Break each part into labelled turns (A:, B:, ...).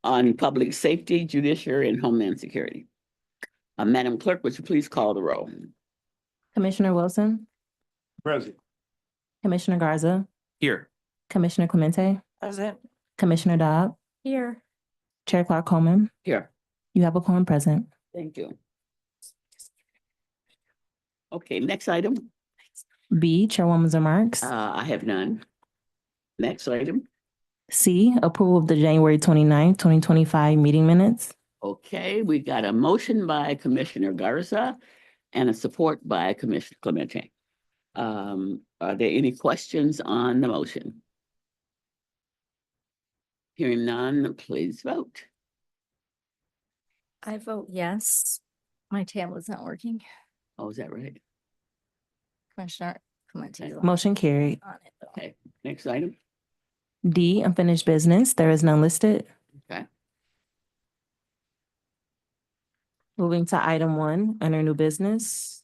A: on public safety, judiciary, and homeland security. Madam Clerk, would you please call the roll?
B: Commissioner Wilson,
C: Present.
B: Commissioner Garza,
C: Here.
B: Commissioner Clemente,
D: Present.
B: Commissioner Dobb,
D: Here.
B: Chair Clark Coleman.
A: Here.
B: You have a quorum present.
A: Thank you. Okay, next item.
B: B, Chairwoman's remarks.
A: I have none. Next item.
B: C, approval of the January 29th, 2025 meeting minutes.
A: Okay, we got a motion by Commissioner Garza and a support by Commissioner Clemente. Are there any questions on the motion? Hearing none, please vote.
D: I vote yes. My tablet's not working.
A: Oh, is that right?
D: Commissioner Clemente.
B: Motion carried.
D: On it, though.
A: Okay, next item.
B: D, unfinished business. There is none listed.
A: Okay.
B: Moving to item 1, under new business.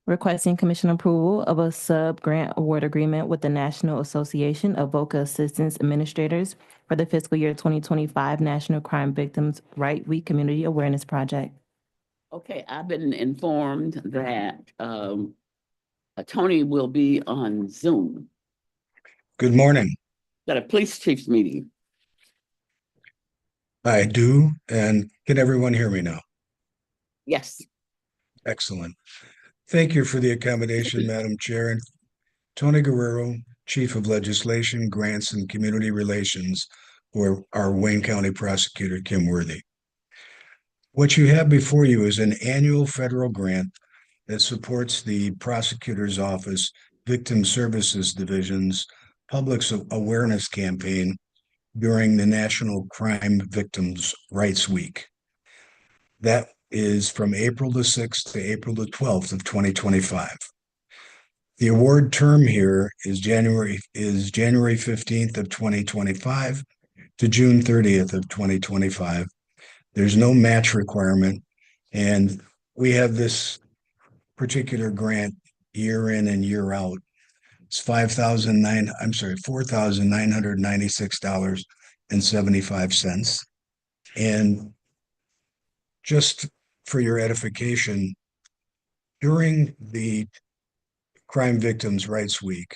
B: Requesting commission approval of a sub-grant award agreement with the National Association of VOCA Assistance Administrators for the fiscal year 2025 National Crime Victims' Right Week Community Awareness Project.
A: Okay, I've been informed that Tony will be on Zoom.
E: Good morning.
A: Got a police chief's meeting.
E: I do. And can everyone hear me now?
A: Yes.
E: Excellent. Thank you for the accommodation, Madam Chair. And Tony Guerrero, Chief of Legislation, Grants, and Community Relations for our Wayne County Prosecutor, Kim Worthy. What you have before you is an annual federal grant that supports the Prosecutor's Office Victim Services Division's Public Awareness Campaign during the National Crime Victims' Rights Week. That is from April the 6th to April the 12th of 2025. The award term here is January 15th of 2025 to June 30th of 2025. There's no match requirement, and we have this particular grant year in and year out. It's $4,996.75. And just for your edification, during the Crime Victims' Rights Week,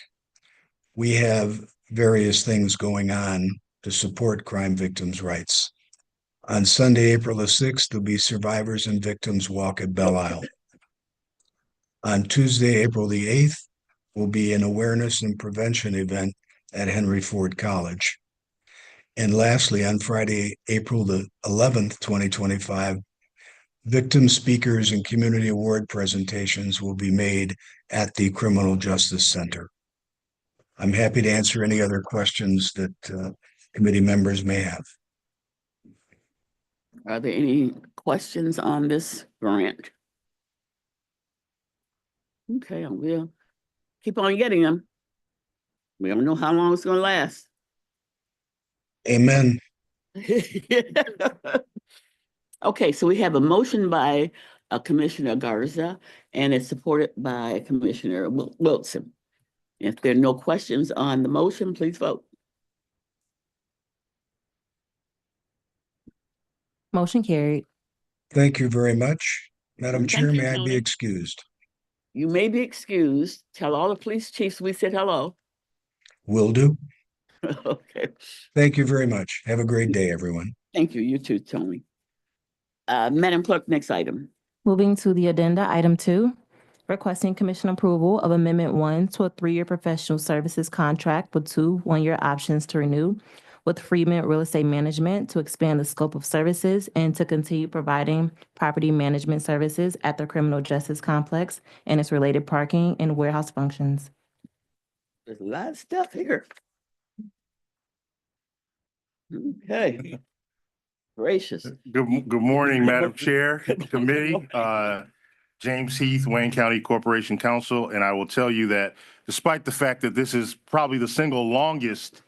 E: we have various things going on to support crime victims' rights. On Sunday, April the 6th, there'll be Survivors and Victims Walk at Belle Isle. On Tuesday, April the 8th, will be an awareness and prevention event at Henry Ford College. And lastly, on Friday, April the 11th, 2025, victim speakers and community award presentations will be made at the Criminal Justice Center. I'm happy to answer any other questions that committee members may have.
A: Are there any questions on this grant? Okay, we'll keep on getting them. We don't know how long it's going to last.
E: Amen.
A: Okay, so we have a motion by Commissioner Garza, and it's supported by Commissioner Wilson. If there are no questions on the motion, please vote.
B: Motion carried.
E: Thank you very much. Madam
A: Thank
E: Chair,
A: you,
E: may I
A: Tony.
E: be excused?
A: You may be excused. Tell all the police chiefs we said hello.
E: Will do.
A: Okay.
E: Thank you very much. Have a great day, everyone.
A: Thank you. You too, Tony. Madam Clerk, next item.
B: Moving to the addenda, item 2, requesting commission approval of Amendment 1 to a 3-year professional services contract with 2 one-year options to renew with Freeman Real Estate Management to expand the scope of services and to continue providing property management services at the Criminal Justice Complex and its related parking and warehouse functions.
A: There's a lot of stuff here. Okay. Gracious.
C: Good morning, Madam Chair, Committee. James Heath, Wayne County Corporation Counsel, and I will tell you that despite the fact that this is probably the single longest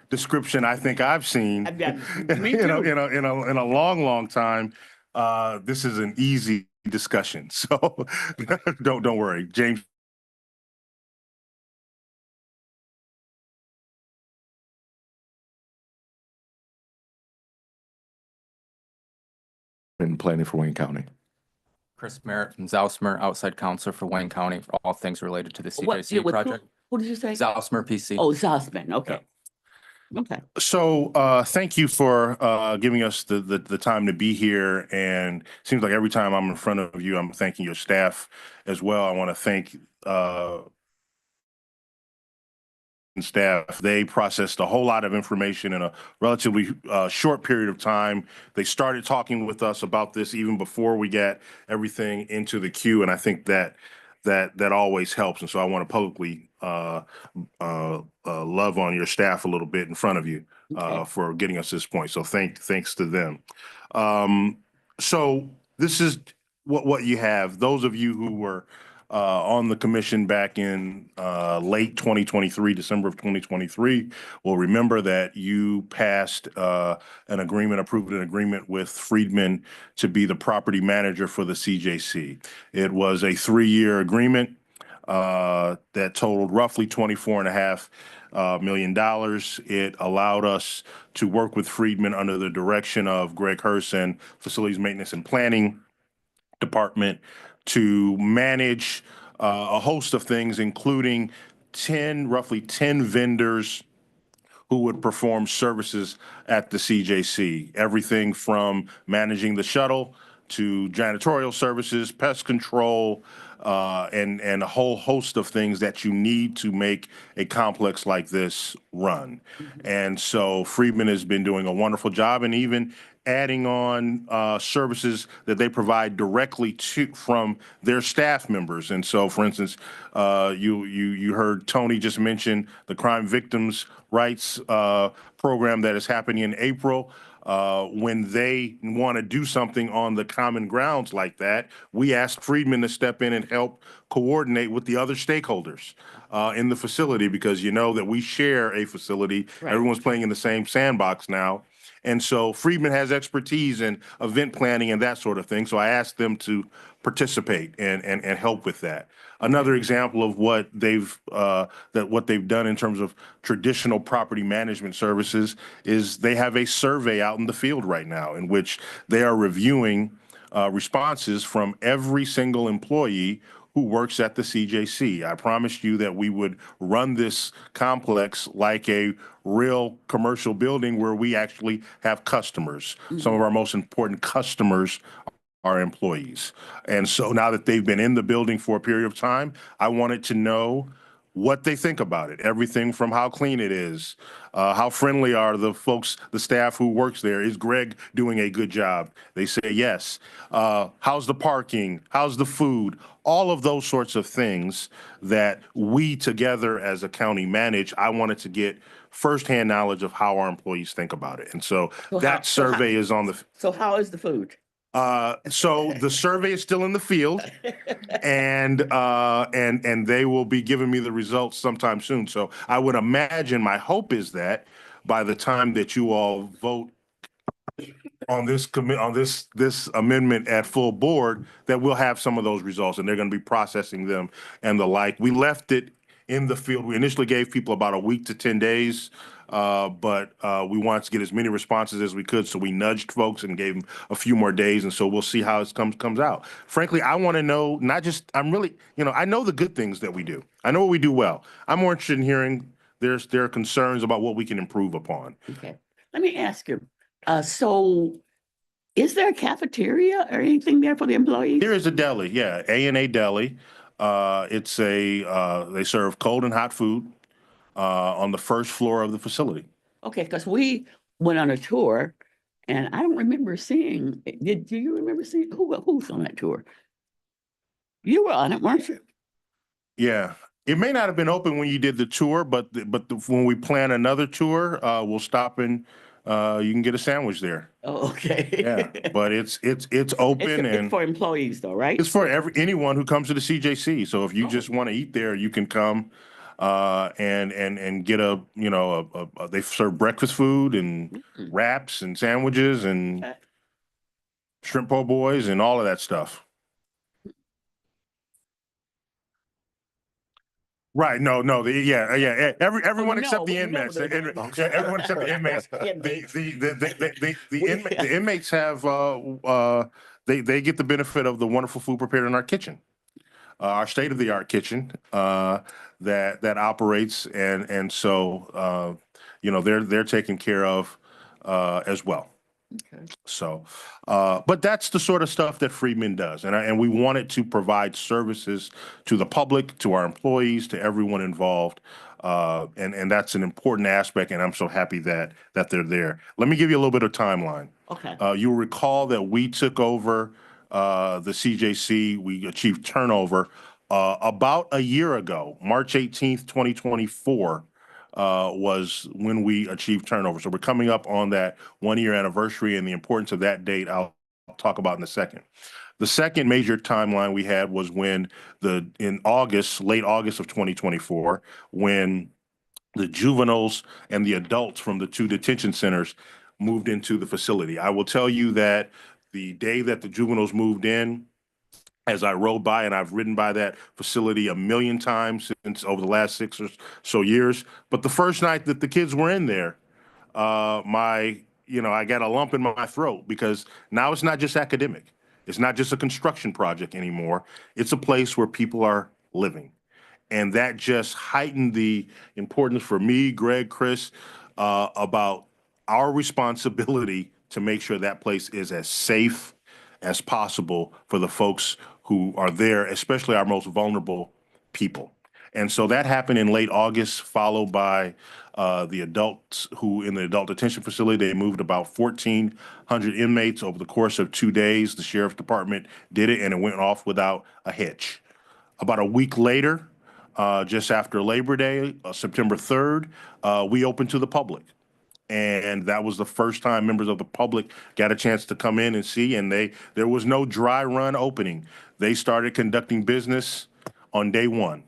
C: description I think I've seen
A: Me too.
C: in a long time, this is an easy discussion. So don't worry, James
F: and planning for Wayne County.
G: Chris Merritt from Zausmer, outside counsel for Wayne County for all things related to the
A: What,
G: CJC
A: with who?
G: project.
A: Who did you say?
G: Zausmer PC.
A: Oh, Zossman, okay. Okay,
C: So thank you for giving us the time to be here. And it seems like every time I'm in front of you, I'm thanking your staff as well. I want to thank staff. They processed a whole lot of information in a relatively short period of time. They started talking with us about this even before we got everything into the queue, and I think that always helps. And so I want to publicly love on your staff a little bit in front of you for getting us to this point. So thanks to them. So this is what you have. Those of you who were on the commission back in late 2023, December of 2023, will remember that you passed approved an agreement with Friedman to be the property manager for the CJC. It was a 3-year agreement that totaled roughly $24.5 million. It allowed us to work with Friedman under the direction of Greg Hurst and Facilities Maintenance and Planning Department to manage a host of things, including roughly 10 vendors who would perform services at the CJC. Everything from managing the shuttle to janitorial services, pest control, and a whole host of things that you need to make a complex like this run. And so Friedman has been doing a wonderful job, and even adding on services that they provide directly from their staff members. And so, for instance, you heard Tony just mention the Crime Victims' Rights program that is happening in April. When they want to do something on the common grounds like that, we ask Friedman to step in and help coordinate with the other stakeholders in the facility, because you know that we share a facility.
A: Right.
C: Everyone's playing in the same sandbox now. And so Friedman has expertise in event planning and that sort of thing. So I asked them to participate and help with that. Another example of what they've done in terms of traditional property management services is they have a survey out in the field right now in which they are reviewing responses from every single employee who works at the CJC. I promised you that we would run this complex like a real commercial building where we actually have customers. Some of our most important customers are employees. And so now that they've been in the building for a period of time, I wanted to know what they think about it. Everything from how clean it is, how friendly are the folks, the staff who works there. Is Greg doing a good job? They say yes. How's the parking? How's the food? All of those sorts of things that we together as a county manage. I wanted to get firsthand knowledge of how our employees think about it. And so that survey is on the.
A: So how is the food?
C: So the survey is still in the field, and they will be giving me the results sometime soon. So I would imagine, my hope is that by the time that you all vote on this this amendment at full board, that we'll have some of those results, and they're going to be processing them and the like. We left it in the field. We initially gave people about a week to 10 days. But we wanted to get as many responses as we could, so we nudged folks and gave them a few more days, and so we'll see how it comes out. Frankly, I want to know, not just, I know the good things that we do. I know what we do well. I'm more interested in hearing their concerns about what we can improve upon.
A: Okay, let me ask you, so is there a cafeteria or anything there for the employees?
C: There is a deli, yeah, A&A Deli. They serve cold and hot food on the first floor of the facility.
A: Okay, because we went on a tour and I don't remember seeing, do you remember seeing, who's on that tour? You were on it, weren't you?
C: Yeah, it may not have been open when you did the tour, but when we plan another tour, we'll stop and you can get a sandwich there.
A: Oh, okay.
C: Yeah, but it's open
A: It's
C: and
A: for employees though, right?
C: it's for anyone who comes to the CJC. So if you just want to eat there, you can come and get they serve breakfast food and wraps and sandwiches and
A: Okay.
C: shrimp po' boys and all of that stuff. Right, everyone
A: Oh,
C: except the
A: no,
C: inmates,
A: no,
C: yeah, everyone except the inmates.
A: Inmates.
C: The inmates have, they get the benefit of the wonderful food prepared in our kitchen. Our state-of-the-art kitchen, that operates, and so, they're taken care of, as well.
A: Okay.
C: So, but that's the sort of stuff that Freedman does. And we wanted to provide services to the public, to our employees, to everyone involved. And that's an important aspect. And I'm so happy that they're there. Let me give you a little bit of timeline.
A: Okay.
C: You'll recall that we took over, the CJC, we achieved turnover, about a year ago, March 18th, 2024. Was when we achieved turnover. So we're coming up on that 1 year anniversary, and the importance of that date I'll talk about in a second. The second major timeline we had was when in August, late August of 2024, when the juveniles and the adults from the 2 detention centers moved into the facility. I will tell you that the day that the juveniles moved in, as I rode by, and I've ridden by that facility a million times since over the last 6 or so years. But the first night that the kids were in there, I got a lump in my throat, because now it's not just academic. It's not just a construction project anymore. It's a place where people are living. And that just heightened the importance for me, Greg, Chris, about our responsibility to make sure that place is as safe as possible for the folks who are there, especially our most vulnerable people. And so that happened in late August, followed by the adults who in the adult detention facility, they moved about 1,400 inmates over the course of 2 days. The sheriff's department did it, and it went off without a hitch. About a week later, just after Labor Day, September 3rd, we opened to the public. And that was the first time members of the public got a chance to come in and see, and there was no dry run opening. They started conducting business on day one,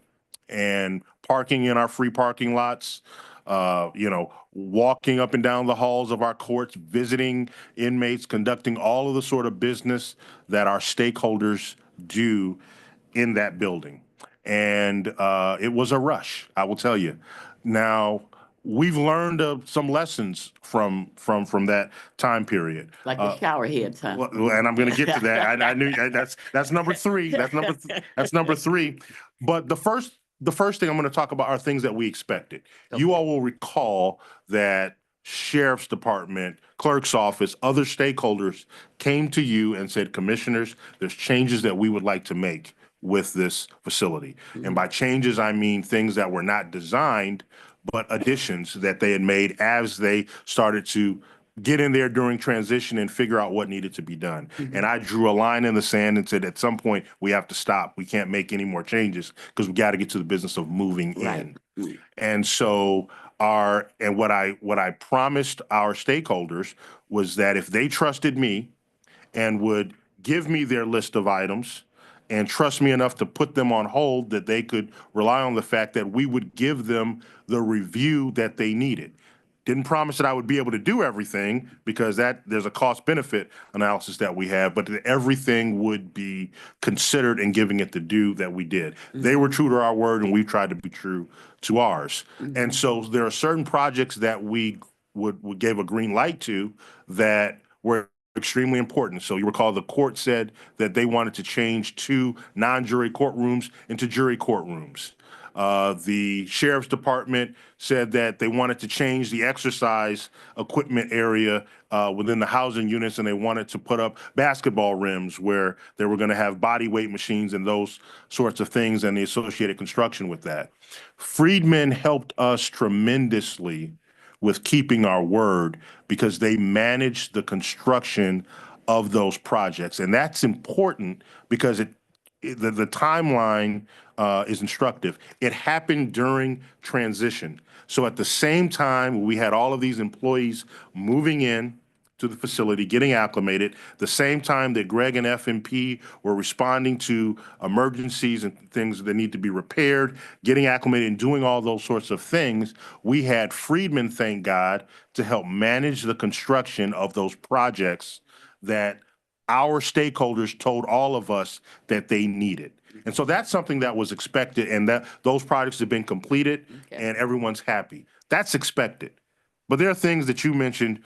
C: and parking in our free parking lots, walking up and down the halls of our courts, visiting inmates, conducting all of the sort of business that our stakeholders do in that building. And it was a rush, I will tell you. Now, we've learned some lessons from that time period.
A: Like the shower heads, huh?
C: Well, and I'm going to get to that. I knew that's number 3. That's number 3. But the first thing I'm going to talk about are things that we expected. You all will recall that sheriff's department, clerk's office, other stakeholders came to you and said, "Commissioners, there's changes that we would like to make with this facility." And by changes, I mean things that were not designed, but additions that they had made as they started to get in there during transition and figure out what needed to be done. And I drew a line in the sand and said, at some point, we have to stop. We can't make any more changes, because we got to get to the business of moving in.
A: Right.
C: And so what I promised our stakeholders was that if they trusted me and would give me their list of items and trust me enough to put them on hold, that they could rely on the fact that we would give them the review that they needed. Didn't promise that I would be able to do everything, because there's a cost benefit analysis that we have, but that everything would be considered and giving it the due that we did. They were true to our word, and we tried to be true to ours. And so there are certain projects that we would gave a green light to that were extremely important. So you recall the court said that they wanted to change 2 non-jury courtrooms into jury courtrooms. The sheriff's department said that they wanted to change the exercise equipment area within the housing units, and they wanted to put up basketball rims where they were going to have body weight machines and those sorts of things, and the associated construction with that. Freedman helped us tremendously with keeping our word, because they managed the construction of those projects. And that's important, because the timeline is instructive. It happened during transition. So at the same time, we had all of these employees moving in to the facility, getting acclimated, the same time that Greg and FMP were responding to emergencies and things that need to be repaired, getting acclimated and doing all those sorts of things, we had Freedman, thank God, to help manage the construction of those projects that our stakeholders told all of us that they needed. And so that's something that was expected, and that those projects have been completed
A: Okay.
C: and everyone's happy. That's expected. But there are things that you mentioned,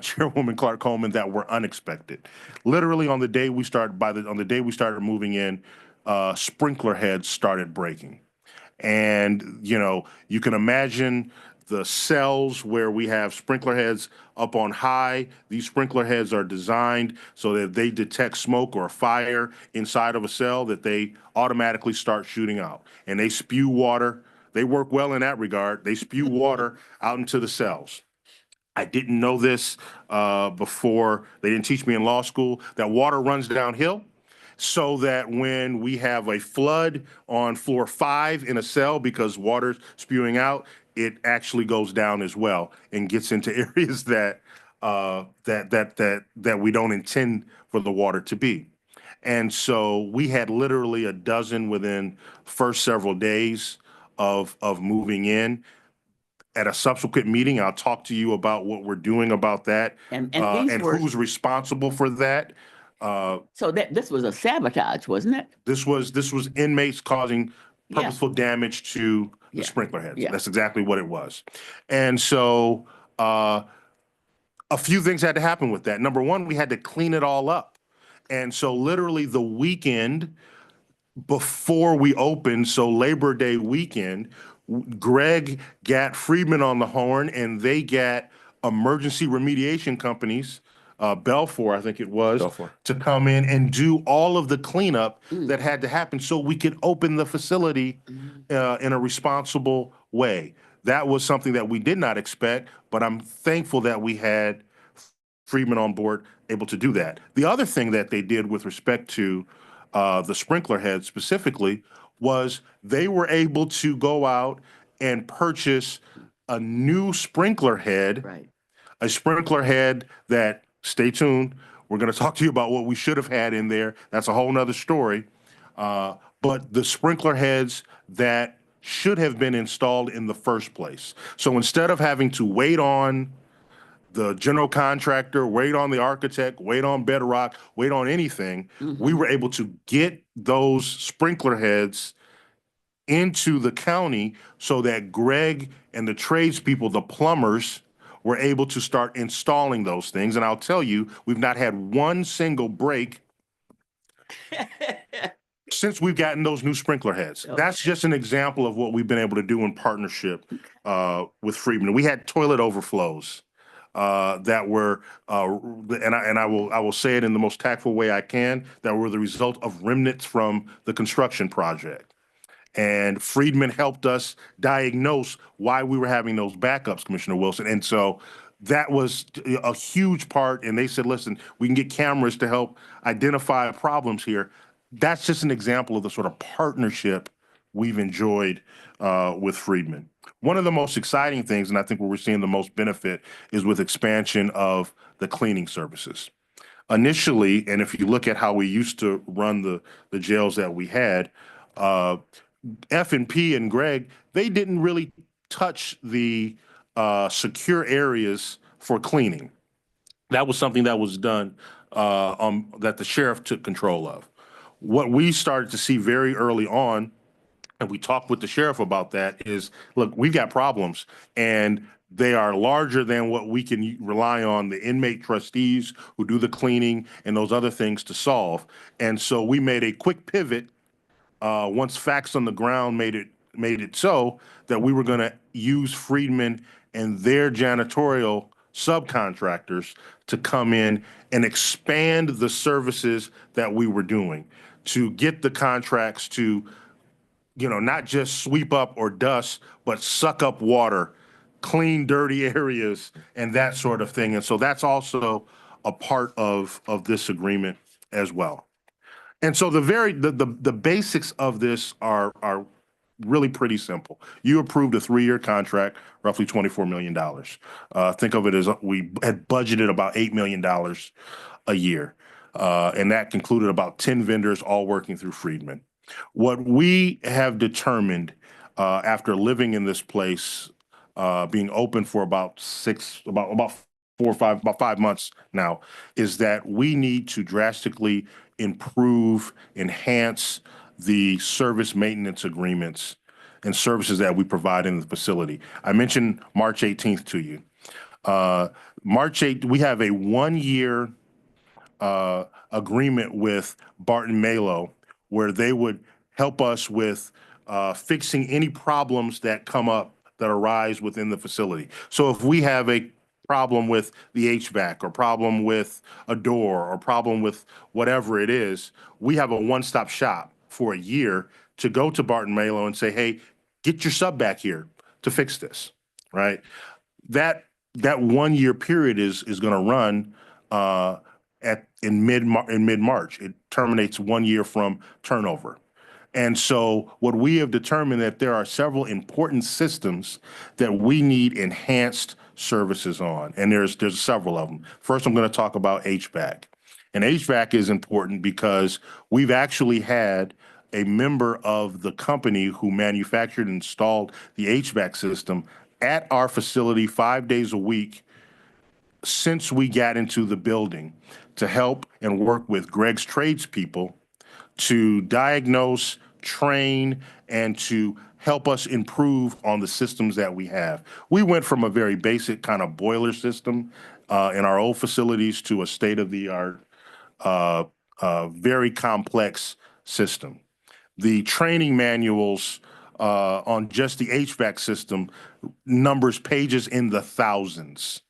C: Chairwoman Clark Coleman, that were unexpected. Literally on the day we started, on the day we started moving in, sprinkler heads started breaking. And, you know, you can imagine the cells where we have sprinkler heads up on high. These sprinkler heads are designed so that if they detect smoke or fire inside of a cell, that they automatically start shooting out. And they spew water. They work well in that regard. They spew water out into the cells. I didn't know this before. They didn't teach me in law school that water runs downhill, so that when we have a flood on floor 5 in a cell because water's spewing out, it actually goes down as well and gets into areas that that we don't intend for the water to be. And so we had literally a dozen within first several days of moving in. At a subsequent meeting, I'll talk to you about what we're doing about that
A: And these
C: and
A: were,
C: who's responsible for that.
A: so that this was a sabotage, wasn't it?
C: This was inmates causing
A: Yeah.
C: purposeful damage to the
A: Yeah.
C: sprinkler heads.
A: Yeah.
C: That's exactly what it was. And so a few things had to happen with that. Number one, we had to clean it all up. And so literally the weekend before we opened, so Labor Day weekend, Greg got Friedman on the horn, and they got emergency remediation companies, Belfour, I think it was,
G: Belfour.
C: to come in and do all of the cleanup that had to happen so we could open the facility in a responsible way. That was something that we did not expect, but I'm thankful that we had Friedman on board, able to do that. The other thing that they did with respect to the sprinkler head specifically was they were able to go out and purchase a new sprinkler head,
A: Right.
C: a sprinkler head that, stay tuned, we're going to talk to you about what we should have had in there. That's a whole nother story. But the sprinkler heads that should have been installed in the first place. So instead of having to wait on the general contractor, wait on the architect, wait on Bedrock, wait on anything, we were able to get those sprinkler heads into the county so that Greg and the tradespeople, the plumbers, were able to start installing those things. And I'll tell you, we've not had one single break since we've gotten those new sprinkler heads. That's just an example of what we've been able to do in partnership with Friedman. We had toilet overflows that were, and I will say it in the most tactful way I can, that were the result of remnants from the construction project. And Friedman helped us diagnose why we were having those backups, Commissioner Wilson. And so that was a huge part. And they said, listen, we can get cameras to help identify problems here. That's just an example of the sort of partnership we've enjoyed with Friedman. One of the most exciting things, and I think where we're seeing the most benefit, is with expansion of the cleaning services. Initially, and if you look at how we used to run the jails that we had, F&P and Greg, they didn't really touch the secure areas for cleaning. That was something that was done that the sheriff took control of. What we started to see very early on, and we talked with the sheriff about that, is, look, we've got problems, and they are larger than what we can rely on the inmate trustees who do the cleaning and those other things to solve. And so we made a quick pivot once facts on the ground made it so that we were going to use Friedman and their janitorial subcontractors to come in and expand the services that we were doing, to get the contracts to, you know, not just sweep up or dust, but suck up water, clean dirty areas, and that sort of thing. And so that's also a part of this agreement as well. And so the basics of this are really pretty simple. You approved a 3-year contract, roughly $24 million. Think of it as we had budgeted about $8 million a year. And that concluded about 10 vendors all working through Friedman. What we have determined after living in this place, being open for about 5 months now, is that we need to drastically improve, enhance the service maintenance agreements and services that we provide in the facility. I mentioned March 18th to you. March 8th, we have a 1-year agreement with Barton Malo where they would help us with fixing any problems that come up that arise within the facility. So if we have a problem with the HVAC or problem with a door or problem with whatever it is, we have a one-stop shop for a year to go to Barton Malo and say, hey, get your sub back here to fix this, right? That 1-year period is going to run in mid-March. It terminates 1 year from turnover. And so what we have determined that there are several important systems that we need enhanced services on, and there's several of them. First, I'm going to talk about HVAC. And HVAC is important because we've actually had a member of the company who manufactured and installed the HVAC system at our facility 5 days a week since we got into the building to help and work with Greg's tradespeople to diagnose, train, and to help us improve on the systems that we have. We went from a very basic kind of boiler system in our old facilities to a state-of-the-art, very complex system. The training manuals on just the HVAC system numbers pages in the thousands.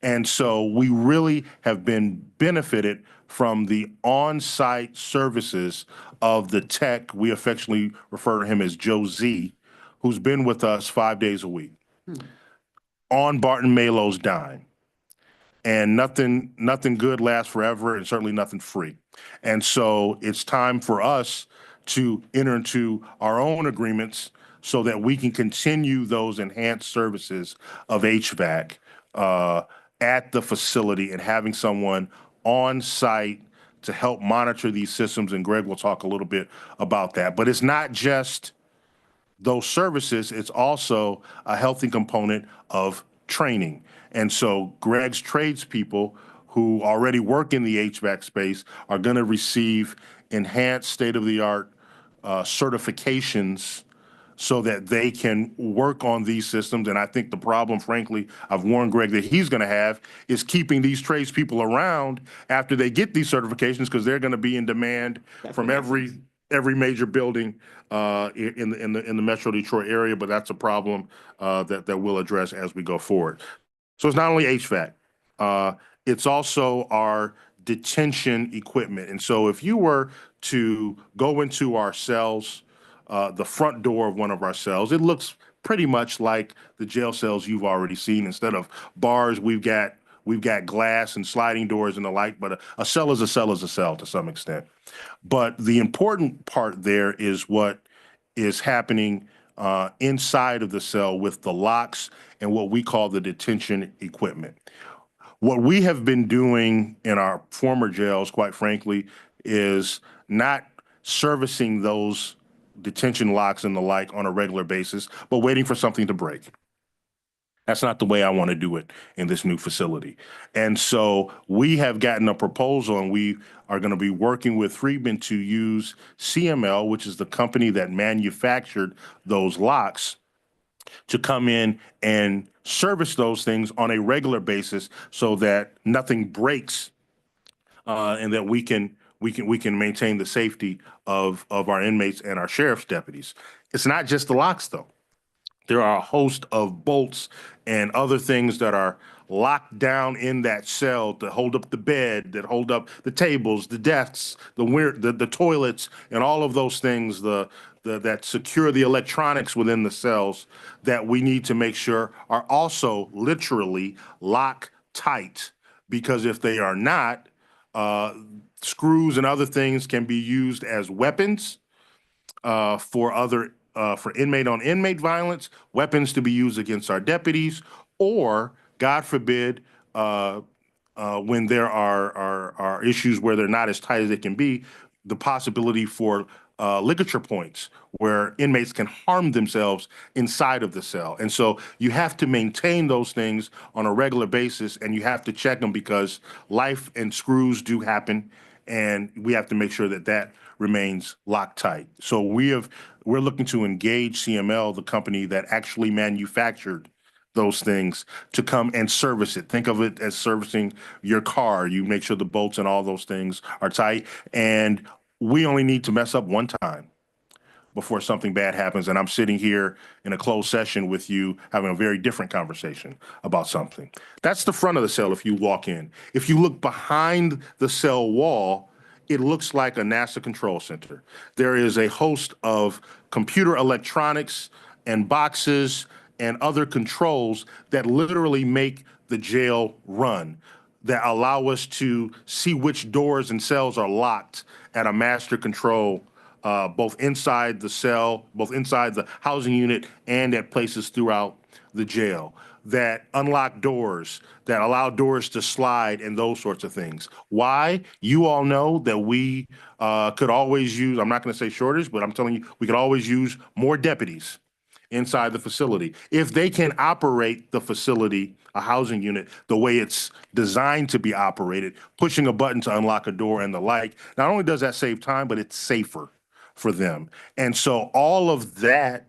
C: And so we really have been benefited from the on-site services of the tech. We affectionately refer to him as Joe Z, who's been with us 5 days a week on Barton Malo's dime. And nothing good lasts forever, and certainly nothing free. And so it's time for us to enter into our own agreements so that we can continue those enhanced services of HVAC at the facility and having someone on site to help monitor these systems. And Greg will talk a little bit about that. But it's not just those services, it's also a healthy component of training. And so Greg's tradespeople who already work in the HVAC space are going to receive enhanced state-of-the-art certifications so that they can work on these systems. And I think the problem, frankly, I've warned Greg that he's going to have is keeping these tradespeople around after they get these certifications, because they're going to be in demand from every major building in the Metro Detroit area. But that's a problem that we'll address as we go forward. So it's not only HVAC, it's also our detention equipment. And so if you were to go into our cells, the front door of one of our cells, it looks pretty much like the jail cells you've already seen. Instead of bars, we've got glass and sliding doors and the like, but a cell is a cell is a cell to some extent. But the important part there is what is happening inside of the cell with the locks and what we call the detention equipment. What we have been doing in our former jails, quite frankly, is not servicing those detention locks and the like on a regular basis, but waiting for something to break. That's not the way I want to do it in this new facility. And so we have gotten a proposal, and we are going to be working with Friedman to use CML, which is the company that manufactured those locks, to come in and service those things on a regular basis so that nothing breaks and that we can maintain the safety of our inmates and our sheriff's deputies. It's not just the locks, though. There are a host of bolts and other things that are locked down in that cell to hold up the bed, that hold up the tables, the desks, the toilets, and all of those things that secure the electronics within the cells that we need to make sure are also literally lock tight. Because if they are not, screws and other things can be used as weapons for inmate-on-inmate violence, weapons to be used against our deputies, or, God forbid, when there are issues where they're not as tight as they can be, the possibility for ligature points where inmates can harm themselves inside of the cell. And so you have to maintain those things on a regular basis, and you have to check them because life and screws do happen, and we have to make sure that remains locked tight. So we're looking to engage CML, the company that actually manufactured those things, to come and service it. Think of it as servicing your car. You make sure the bolts and all those things are tight. And we only need to mess up one time before something bad happens. And I'm sitting here in a closed session with you having a very different conversation about something. That's the front of the cell if you walk in. If you look behind the cell wall, it looks like a NASA control center. There is a host of computer electronics and boxes and other controls that literally make the jail run, that allow us to see which doors and cells are locked at a master control, both inside the cell, both inside the housing unit and at places throughout the jail, that unlock doors, that allow doors to slide and those sorts of things. Why? You all know that we could always use, I'm not going to say shortage, but I'm telling you, we could always use more deputies inside the facility. If they can operate the facility, a housing unit, the way it's designed to be operated, pushing a button to unlock a door and the like, not only does that save time, but it's safer for them. And so all of that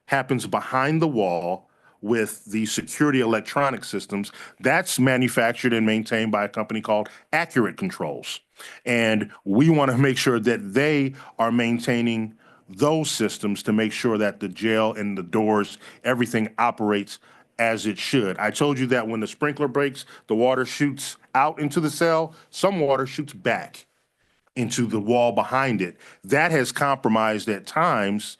C: happens behind the wall with the security electronic systems. That's manufactured and maintained by a company called Accurate Controls. And we want to make sure that they are maintaining those systems to make sure that the jail and the doors, everything operates as it should. I told you that when the sprinkler breaks, the water shoots out into the cell, some water shoots back into the wall behind it. That has compromised at times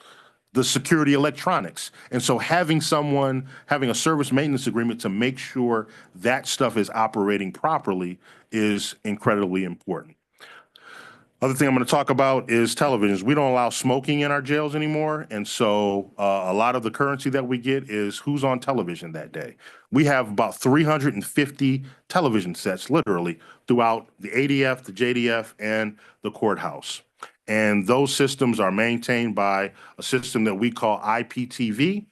C: the security electronics. And so having a service maintenance agreement to make sure that stuff is operating properly is incredibly important. Other thing I'm going to talk about is televisions. We don't allow smoking in our jails anymore. And so a lot of the currency that we get is who's on television that day. We have about 350 television sets, literally, throughout the ADF, the JDF, and the courthouse. And those systems are maintained by a system that we call IPTV.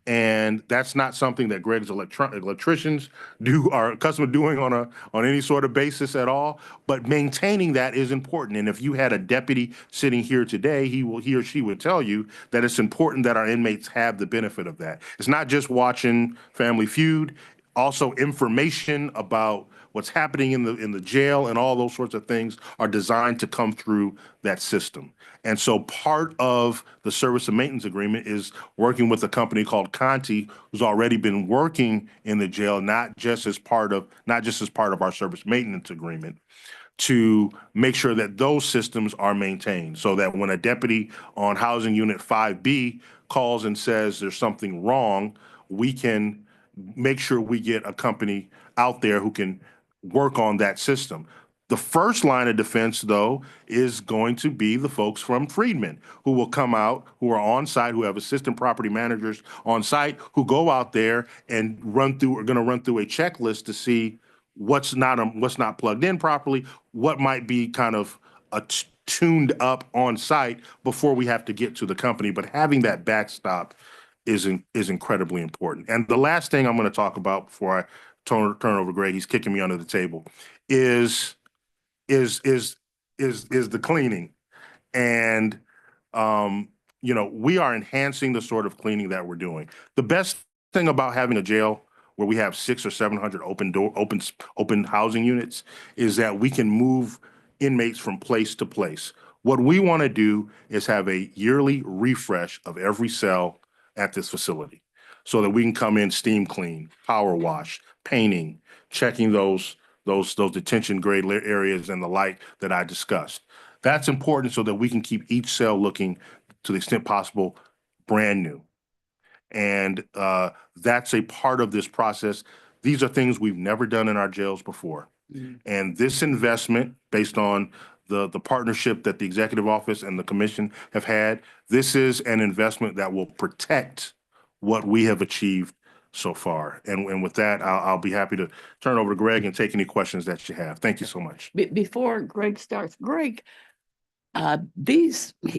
C: And that's not something that Greg's electricians are accustomed to doing on any sort of basis at all. But maintaining that is important. And if you had a deputy sitting here today, he or she would tell you that it's important that our inmates have the benefit of that. It's not just watching Family Feud, also information about what's happening in the jail and all those sorts of things are designed to come through that system. And so part of the service and maintenance agreement is working with a company called Conti, who's already been working in the jail, not just as part of our service maintenance agreement, to make sure that those systems are maintained so that when a deputy on housing unit 5B calls and says there's something wrong, we can make sure we get a company out there who can work on that system. The first line of defense, though, is going to be the folks from Freedman who will come out, who are on site, who have assistant property managers on site, who go out there and are going to run through a checklist to see what's not plugged in properly, what might be kind of tuned up on site before we have to get to the company. But having that backstop is incredibly important. And the last thing I'm going to talk about before I turn over to Greg, he's kicking me under the table, is the cleaning. And we are enhancing the sort of cleaning that we're doing. The best thing about having a jail where we have 600 or 700 open housing units is that we can move inmates from place to place. What we want to do is have a yearly refresh of every cell at this facility so that we can come in steam clean, power wash, painting, checking those detention grade areas and the like that I discussed. That's important so that we can keep each cell looking, to the extent possible, brand new. And that's a part of this process. These are things we've never done in our jails before. Mm-hmm. And this investment, based on the partnership that the executive office and the commission have had, this is an investment that will protect what we have achieved so far. And with that, I'll be happy to turn it over to Greg and take any questions that you have. Thank you so much.
A: Before Greg starts, Greg,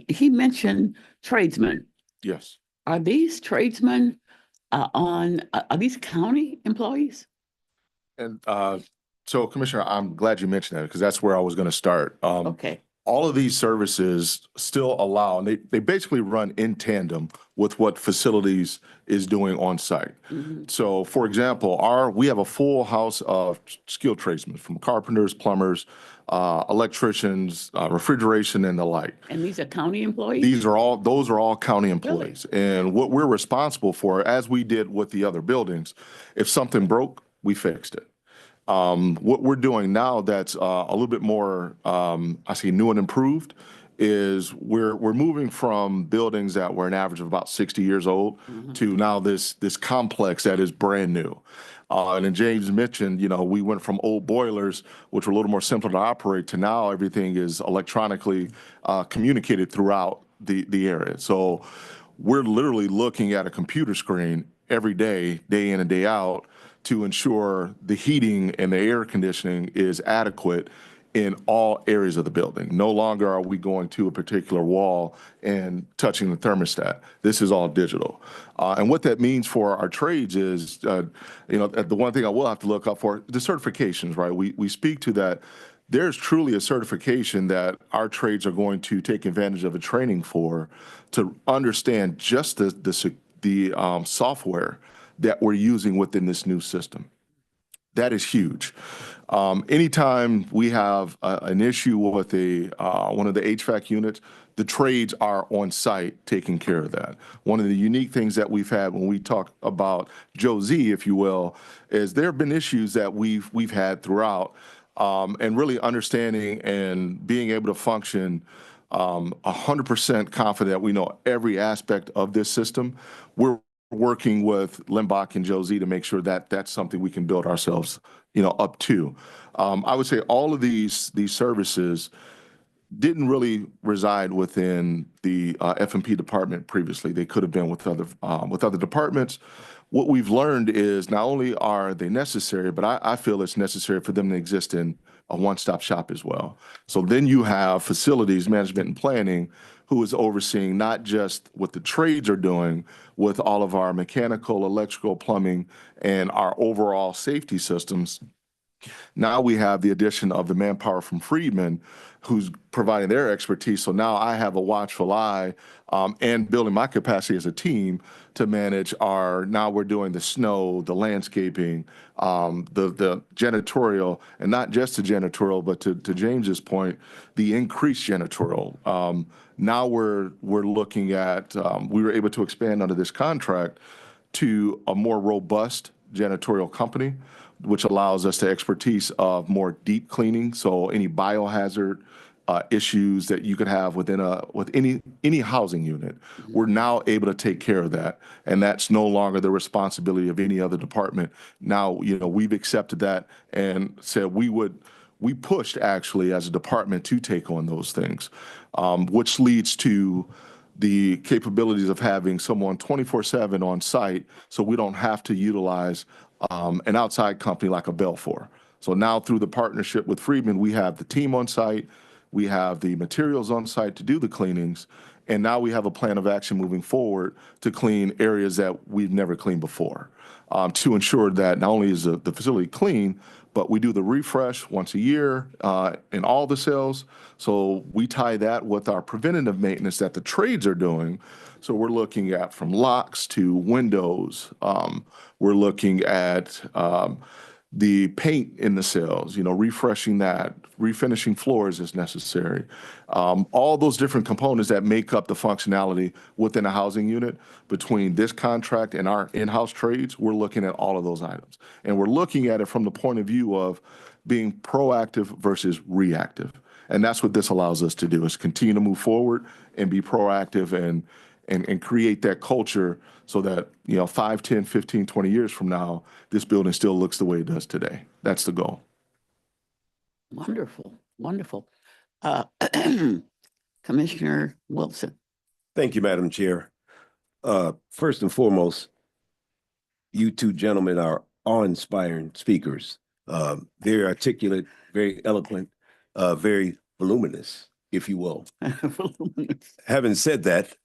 A: he mentioned tradesmen.
C: Yes.
A: Are these tradesmen are these county employees?
F: And so, Commissioner, I'm glad you mentioned that because that's where I was going to start.
A: Okay.
C: all of these services still allow, and they basically run in tandem with what facilities is doing on site. So for example, we have a full house of skilled tradesmen, from carpenters, plumbers, electricians, refrigeration, and the like.
A: And these are county employees?
C: Those are all county employees. And what we're responsible for, as we did with the other buildings, if something broke, we fixed it. What we're doing now that's a little bit more, I say new and improved, is we're moving from buildings that were an average of about 60 years old to now this complex that is brand new. And then James mentioned, we went from old boilers, which were a little more simple to operate, to now everything is electronically communicated throughout the area. So we're literally looking at a computer screen every day, day in and day out, to ensure the heating and the air conditioning is adequate in all areas of the building. No longer are we going to a particular wall and touching the thermostat. This is all digital. And what that means for our trades is, the one thing I will have to look out for, the certifications, right? We speak to that. There's truly a certification that our trades are going to take advantage of a training for, to understand just the software that we're using within this new system. That is huge. Anytime we have an issue with one of the HVAC units, the trades are on site taking care of that. One of the unique things that we've had when we talk about Joe Z, if you will, is there have been issues that we've had throughout, and really understanding and being able to function 100% confident that we know every aspect of this system. We're working with Limbach and Joe Z to make sure that that's something we can build ourselves, up to. I would say all of these services didn't really reside within the F&P department previously. They could have been with other departments. What we've learned is not only are they necessary, but I feel it's necessary for them to exist in a one-stop shop as well. So then you have facilities management and planning, who is overseeing not just what the trades are doing with all of our mechanical, electrical, plumbing, and our overall safety systems. Now we have the addition of the manpower from Freedman, who's providing their expertise. So now I have a watchful eye, and building my capacity as a team to manage now we're doing the snow, the landscaping, the janitorial, and not just the janitorial, but to James's point, the increased janitorial. Now we're looking at, we were able to expand under this contract to a more robust janitorial company, which allows us the expertise of more deep cleaning. So any biohazard issues that you could have with any housing unit, we're now able to take care of that, and that's no longer the responsibility of any other department. Now, we've accepted that and said we pushed actually as a department to take on those things, which leads to the capabilities of having someone 24/7 on site, so we don't have to utilize an outside company like a Belfor. So now through the partnership with Freedman, we have the team on site, we have the materials on site to do the cleanings, and now we have a plan of action moving forward to clean areas that we've never cleaned before, to ensure that not only is the facility clean, but we do the refresh once a year in all the cells. So we tie that with our preventative maintenance that the trades are doing. So we're looking at from locks to windows. We're looking at the paint in the cells, refreshing that, refinishing floors as necessary. All those different components that make up the functionality within a housing unit. Between this contract and our in-house trades, we're looking at all of those items. And we're looking at it from the point of view of being proactive versus reactive. And that's what this allows us to do, is continue to move forward and be proactive and create that culture so that, 5, 10, 15, 20 years from now, this building still looks the way it does today. That's the goal.
A: Wonderful, wonderful. Commissioner Wilson.
F: Thank you, Madam Chair. First and foremost, you two gentlemen are awe-inspiring speakers. Very articulate, very eloquent, very voluminous, if you will. Having said that,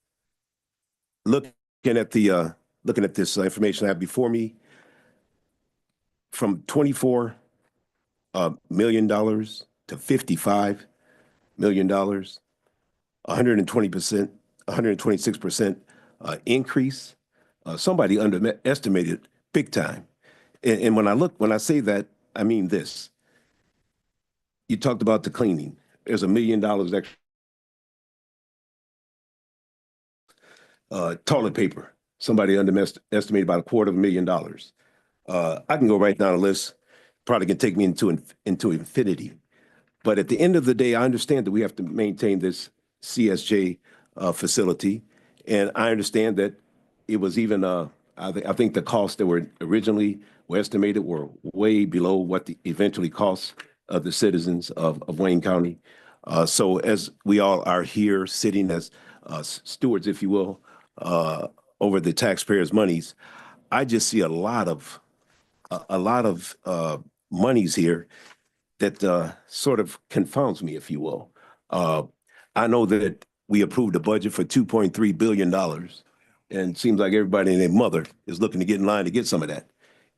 F: looking at this information I have before me, from $24 million to 55, million, 120%, 126% increase. Somebody underestimated big time. And when I say that, I mean this. You talked about the cleaning. There's $1 million extra. Toilet paper. Somebody underestimated about $250,000. I can go right down the list. Probably can take me into infinity. But at the end of the day, I understand that we have to maintain this CSJ facility, and I understand that it was even I think the costs that were originally were estimated were way below what the eventually costs of the citizens of Wayne County. So as we all are here sitting as stewards, if you will, over the taxpayers' monies, I just see a lot of monies here that sort of confounds me, if you will. I know that we approved a budget for $2.3 billion, and it seems like everybody and their mother is looking to get in line to get some of that.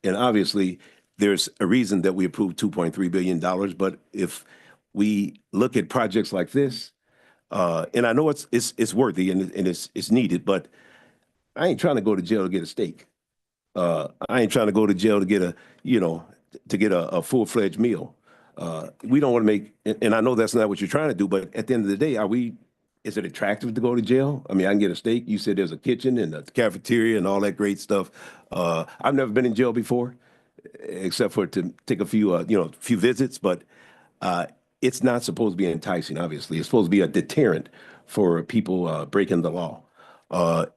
F: And obviously, there's a reason that we approved $2.3 billion, but if we look at projects like this, and I know it's worthy and it's needed, but I ain't trying to go to jail to get a steak. I ain't trying to go to jail to get a full-fledged meal. We don't want to make, and I know that's not what you're trying to do, but at the end of the day, is it attractive to go to jail? I mean, I can get a steak. You said there's a kitchen and a cafeteria and all that great stuff. I've never been in jail before, except for to take a few visits, but it's not supposed to be enticing, obviously. It's supposed to be a deterrent for people breaking the law.